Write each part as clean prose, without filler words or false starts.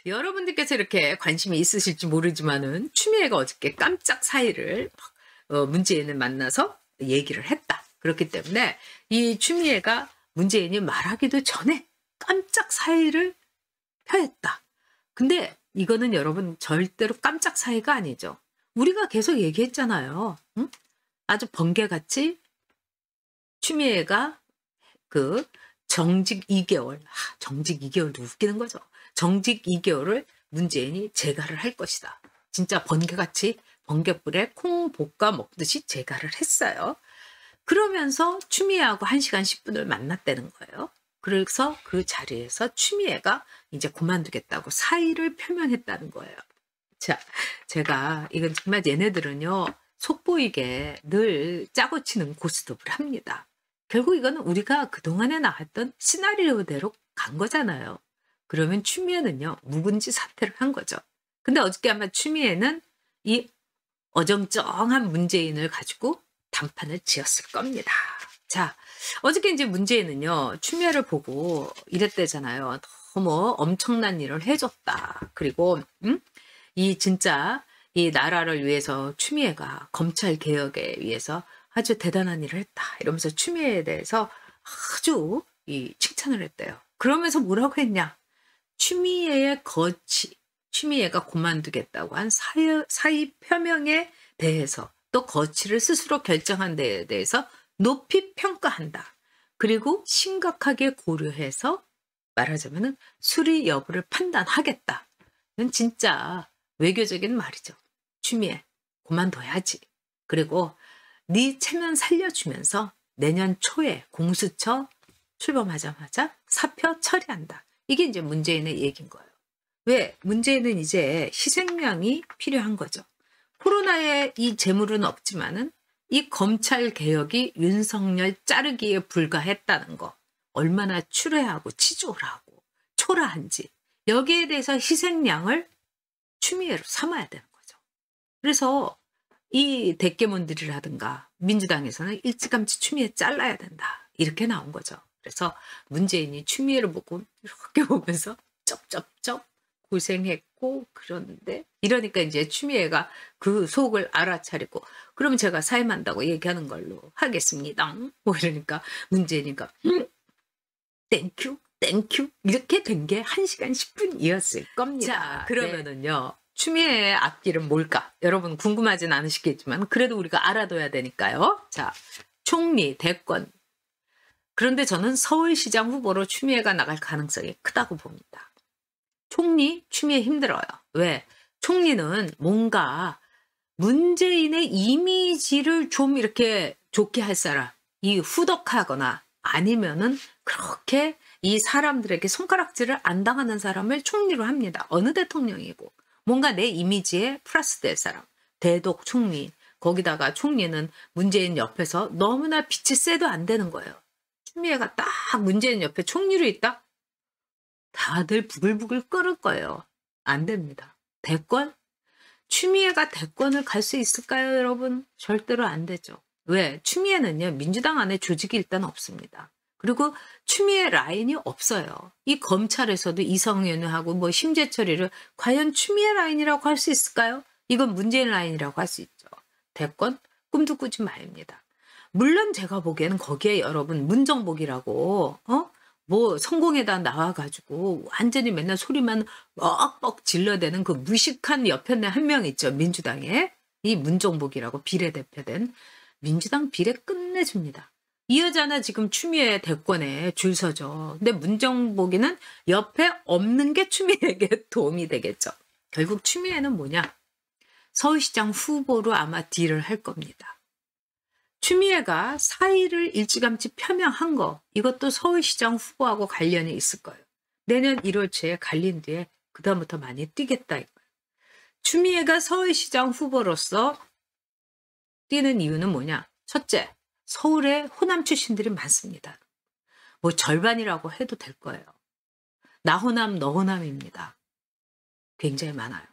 여러분들께서 이렇게 관심이 있으실지 모르지만은 추미애가 어저께 깜짝 사이를 문재인을 만나서 얘기를 했다. 그렇기 때문에 이 추미애가 문재인이 말하기도 전에 깜짝 사이를 펴했다. 근데 이거는 여러분 절대로 깜짝 사이가 아니죠. 우리가 계속 얘기했잖아요. 응? 아주 번개같이 추미애가 그 정직 2개월, 정직 2개월도 웃기는 거죠. 정직 2개월을 문재인이 재가를 할 것이다. 진짜 번개같이 번개불에 콩 볶아 먹듯이 재가를 했어요. 그러면서 추미애하고 1시간 10분을 만났다는 거예요. 그래서 그 자리에서 추미애가 이제 그만두겠다고 사의를 표명했다는 거예요. 자, 제가 이건 정말 얘네들은요 속보이게 늘 짜고 치는 고스톱을 합니다. 결국 이거는 우리가 그동안에 나왔던 시나리오대로 간 거잖아요. 그러면 추미애는요 묵은지 사퇴를 한 거죠. 근데 어저께 아마 추미애는 이 어정쩡한 문재인을 가지고 단판을 지었을 겁니다. 자, 어저께 이제 문재인은요 추미애를 보고 이랬대잖아요. 너무 엄청난 일을 해줬다. 그리고 이 진짜 이 나라를 위해서 추미애가 검찰 개혁에 위해서 아주 대단한 일을 했다. 이러면서 추미애에 대해서 아주 칭찬을 했대요. 그러면서 뭐라고 했냐? 추미애의 거취, 추미애가 그만두겠다고 한 사의 표명에 대해서 또 거취를 스스로 결정한 데에 대해서 높이 평가한다. 그리고 심각하게 고려해서 말하자면 수리 여부를 판단하겠다. 이건 진짜 외교적인 말이죠. 추미애 그만둬야지. 그리고 네 체면 살려주면서 내년 초에 공수처 출범하자마자 사표 처리한다. 이게 이제 문재인의 얘기인 거예요. 왜? 문재인은 이제 희생양이 필요한 거죠. 코로나에 이 재물은 없지만은 이 검찰 개혁이 윤석열 자르기에 불과했다는 거 얼마나 추레하고 치졸하고 초라한지 여기에 대해서 희생양을 추미애로 삼아야 되는 거죠. 그래서 이 대깨문들이라든가 민주당에서는 일찌감치 추미애 잘라야 된다. 이렇게 나온 거죠. 그래서 문재인이 추미애를 보고 이렇게 보면서 쩝쩝쩝 고생했고 그러는데 이러니까 이제 추미애가 그 속을 알아차리고 그럼 제가 사임한다고 얘기하는 걸로 하겠습니다. 뭐 이러니까 문재인이가 땡큐 땡큐 이렇게 된 게 1시간 10분이었을 겁니다. 자, 그러면은요. 추미애의 앞길은 뭘까? 여러분 궁금하진 않으시겠지만 그래도 우리가 알아둬야 되니까요. 자, 총리, 대권. 그런데 저는 서울시장 후보로 추미애가 나갈 가능성이 크다고 봅니다. 총리, 추미애 힘들어요. 왜? 총리는 뭔가 문재인의 이미지를 좀 이렇게 좋게 할 사람, 이 후덕하거나 아니면은 그렇게 이 사람들에게 손가락질을 안 당하는 사람을 총리로 합니다. 어느 대통령이고. 뭔가 내 이미지에 플러스 될 사람. 대독 총리. 거기다가 총리는 문재인 옆에서 너무나 빛이 세도 안 되는 거예요. 추미애가 딱 문재인 옆에 총리로 있다? 다들 부글부글 끓을 거예요. 안 됩니다. 대권? 추미애가 대권을 갈 수 있을까요, 여러분? 절대로 안 되죠. 왜? 추미애는요, 민주당 안에 조직이 일단 없습니다. 그리고 추미애 라인이 없어요. 이 검찰에서도 이성윤하고 뭐 심재철이를 과연 추미애 라인이라고 할 수 있을까요? 이건 문재인 라인이라고 할 수 있죠. 대권? 꿈도 꾸지 말입니다. 물론 제가 보기에는 거기에 여러분 문정복이라고 뭐 성공회다 나와가지고 완전히 맨날 소리만 뻑뻑 질러대는 그 무식한 옆편에 한 명 있죠. 민주당에. 이 문정복이라고 비례대표된 민주당 비례 끝내줍니다. 이 여자는 지금 추미애 대권에 줄 서죠. 근데 문정복이는 옆에 없는 게 추미애에게 도움이 되겠죠. 결국 추미애는 뭐냐? 서울시장 후보로 아마 딜을 할 겁니다. 추미애가 사의를 일찌감치 표명한 거 이것도 서울시장 후보하고 관련이 있을 거예요. 내년 1월 초에 갈린 뒤에 그다음부터 많이 뛰겠다 이거예요. 추미애가 서울시장 후보로서 뛰는 이유는 뭐냐? 첫째, 서울에 호남 출신들이 많습니다. 뭐 절반이라고 해도 될 거예요. 나 호남, 너 호남입니다. 굉장히 많아요.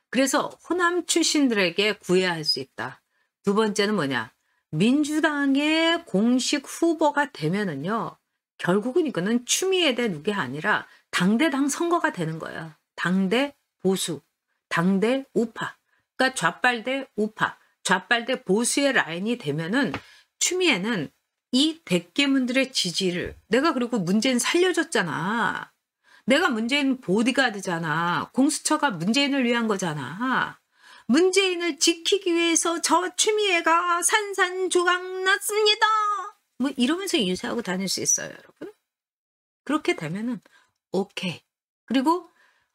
그래서 호남 출신들에게 구애할 할 수 있다. 두 번째는 뭐냐? 민주당의 공식 후보가 되면은요. 결국은 이거는 추미애 대 누게 아니라 당대당 선거가 되는 거야. 당대 보수, 당대 우파. 그러니까 좌빨 대 우파, 좌빨 대 보수의 라인이 되면은 추미애는 이 대깨문들의 지지를 내가 그리고 문재인 살려줬잖아. 내가 문재인 보디가드잖아. 공수처가 문재인을 위한 거잖아. 문재인을 지키기 위해서 저 추미애가 산산조각 났습니다. 뭐 이러면서 인사하고 다닐 수 있어요, 여러분. 그렇게 되면은 오케이. 그리고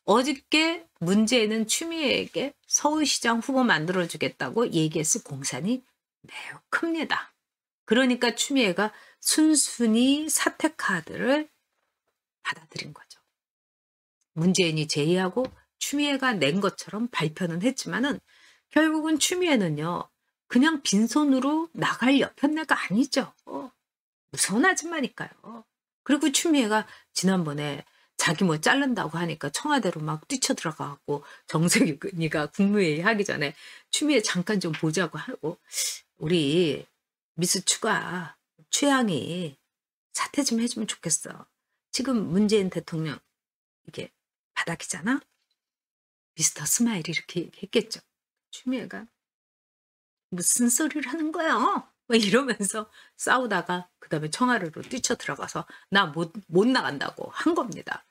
어저께 문재인은 추미애에게 서울시장 후보 만들어주겠다고 얘기했을 공산이 매우 큽니다. 그러니까 추미애가 순순히 사퇴카드를 받아들인 거죠. 문재인이 제의하고 추미애가 낸 것처럼 발표는 했지만은 결국은 추미애는요. 그냥 빈손으로 나갈 여편네가 아니죠. 무서운 아줌마니까요. 그리고 추미애가 지난번에 자기 뭐 자른다고 하니까 청와대로 막 뛰쳐들어가고 정세균이가 국무회의 하기 전에 추미애 잠깐 좀 보자고 하고 우리 미스 추가 최양이 사퇴 좀 해주면 좋겠어. 지금 문재인 대통령 이게 바닥이잖아. 미스터 스마일이 이렇게 얘기했겠죠. 추미애가 무슨 소리를 하는 거야? 막 이러면서 싸우다가 그 다음에 청와대로 뛰쳐들어가서 나 못 나간다고 한 겁니다.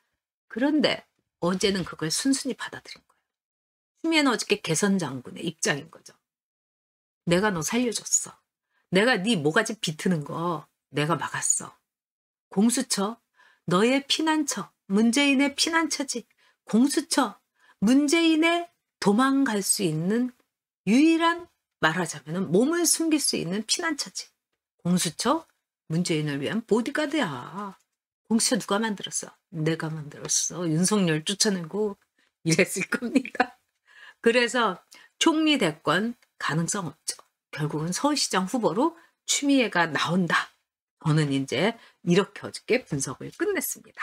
그런데 어제는 그걸 순순히 받아들인 거예요. 추미애는 어저께 개선 장군의 입장인 거죠. 내가 너 살려줬어. 내가 네 모가지 비트는 거 내가 막았어. 공수처 너의 피난처, 문재인의 피난처지. 공수처 문재인의 도망갈 수 있는 유일한 말하자면 몸을 숨길 수 있는 피난처지. 공수처 문재인을 위한 보디가드야. 공수처 누가 만들었어? 내가 만들었어. 윤석열 쫓아내고 이랬을 겁니다. 그래서 총리 대권 가능성 없죠. 결국은 서울시장 후보로 추미애가 나온다. 저는 이제 이렇게 어저께 분석을 끝냈습니다.